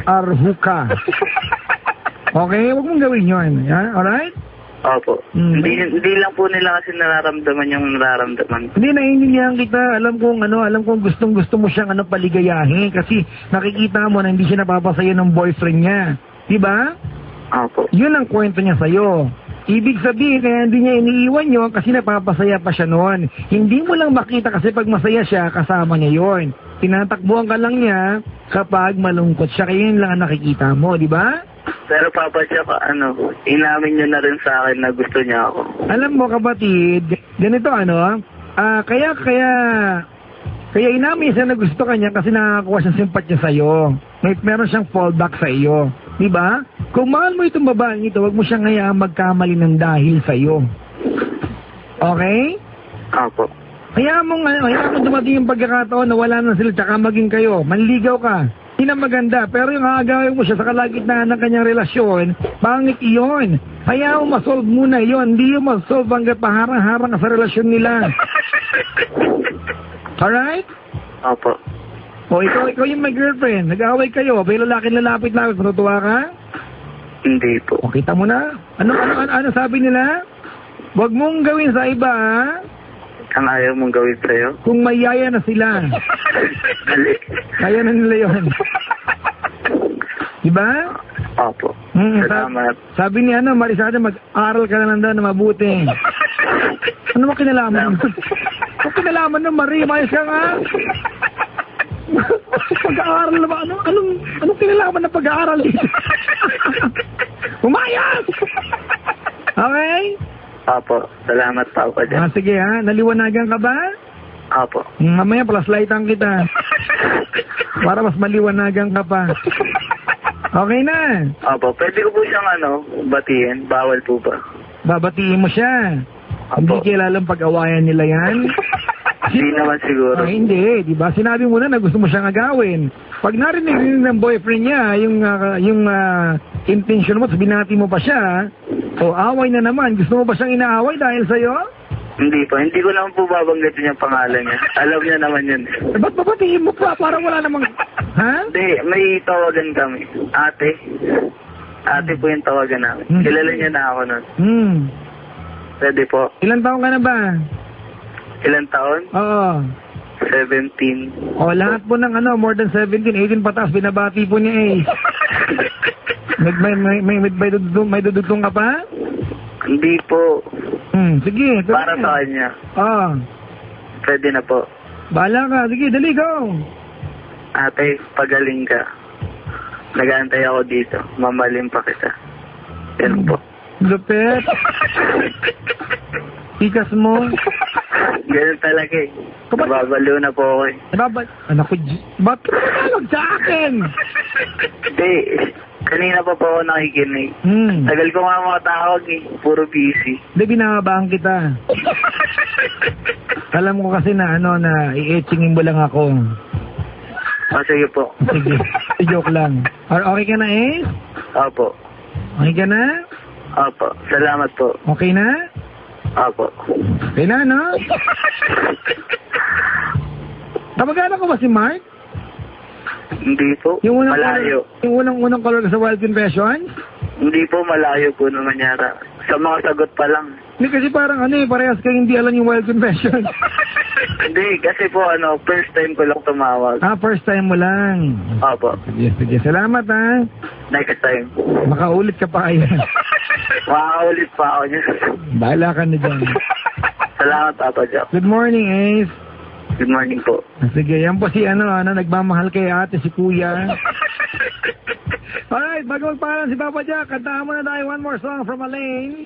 arhuka. Okay? Huwag mong gawin yun. Yeah? Alright? Opo. Hindi lang po nila kasi nararamdaman yung nararamdaman. Hindi, naiintindihan kita. Alam kong gustong-gusto mo siyang paligayahin kasi nakikita mo na hindi siya napapasaya ng boyfriend niya. Diba? Opo. Yun ang kwento niya sa'yo. Ibig sabihin, kaya hindi niya iniiwan yun kasi napapasaya pa siya noon. Hindi mo lang makita kasi pag masaya siya, kasama niya yun. Tinatakbuhan ka lang niya kapag malungkot siya. Kaya yun lang ang nakikita mo, di ba? Pero Papa Jack, inamin niyo na rin sa akin na gusto niya ako. Alam mo kapatid, ganito kaya inamin siya na gusto ka niya kasi nakakuha siyang simpatya sa'yo. Meron siyang fallback sa iyo. Diba? Kung mahal mo itong babaeng ito, wag mo siyang hayaang magkamali ng dahil sa'yo. Okay? Opo. Kaya mo dumating yung pagkakataon na wala na sila tsaka maging kayo. Manligaw ka. Hindi na maganda. Pero yung aagawin mo siya sa kalagitnaan ng kanyang relasyon, pangit iyon. Kaya mo masolve muna yon. Hindi yung masolve hanggang paharang-harang sa relasyon nila. Alright? Opo. O ikaw yung my girlfriend. Nag-away kayo. May lalapit, matutuwa ka? Hindi po. O kita mo na. Ano sabi nila? Huwag mong gawin sa iba, ha? Ang ayaw mong gawin sa'yo? Kung mayaya na sila. Mali. Kaya na nila yun. Diba? Opo. Salamat. Sabi ni Marisada, mag-aral ka na lang daw na mabuti. Ano mo kinalaman? Ano kinalaman ng Marie? Mayos ka nga? Pag-aaral na ba? Anong kinalaman ng pag-aaral dito? Umayas! Okay? Opo. Salamat, Papa Jack. Sige ha, naliwanagan ka ba? Opo. Mamaya flashlightan kita. Para mas maliwanagan ka pa. Okay na? Opo. Pwede ko po siyang batiin? Bawal po ba? Babatiin mo siya. Opo. Hindi kilalang pag-awayan nila yan. Hindi naman siguro. Hindi, di ba? Sinabi mo na gusto mo siyang agawin. Pag narinig ng boyfriend niya, yung intention mo, binati mo pa siya, o away na naman, gusto mo ba siyang inaaway dahil sa'yo? Hindi po. Hindi ko naman po babanggitin yung pangalan niya. Alam niya naman yun. Ba't babatiin mo pa? Parang wala namang... Ha? Hindi, may tawagan kami. Ate. Ate po yung tawagan namin. Kilala niya na ako nun. Pwede po. Ilan taon ka na ba? Ilan taon? Oo. 17. O, lahat po ng more than 17, 18 patas, binabati po niya May dudugtong ka pa? Hindi po. Sige. Para sa kanya. Oo. Pwede na po. Bahala ka. Sige, dali, go. Ate, pagaling ka. Nag-aantay ako dito. Mamalim pa kita. Yan po. Lupet. Ikas mo. Ganun talaga Nababalo na po ako Anak ko, ba't ka nalog sa akin? Hindi. Kanina pa po ako nakikinig. Tagal ko nga makatawag Puro busy. Hindi, binababaan kita. Alam ko kasi na i-etchingin mo lang ako. Sige po. Sige. Joke lang. Okay ka na Opo. Okay ka na? Opo. Salamat po. Okay na? Opo. Okay na, no? Kamag-anak ko ba si Mark? Hindi po. Malayo. Yung unang color ka sa Wild Confessions? Hindi po, malayo po naman yata. Sa mga sagot pa lang. Hindi kasi parang parehas kang hindi alam yung Wild Confessions. Hindi, kasi po first time ko lang tumawag. First time mo lang. Opo. Sige. Salamat, ha? Next time. Makaulit ka pa kaya. Makaulit pa ako niya. Bahala ka na dyan. Salamat, Papa Jack. Good morning, Ace. Good morning po. Sige, yan po si nagmamahal kay ate, si Kuya. Alright, bago magpaalam si Papa Jack, kantahan mo na tayo one more song from Alain.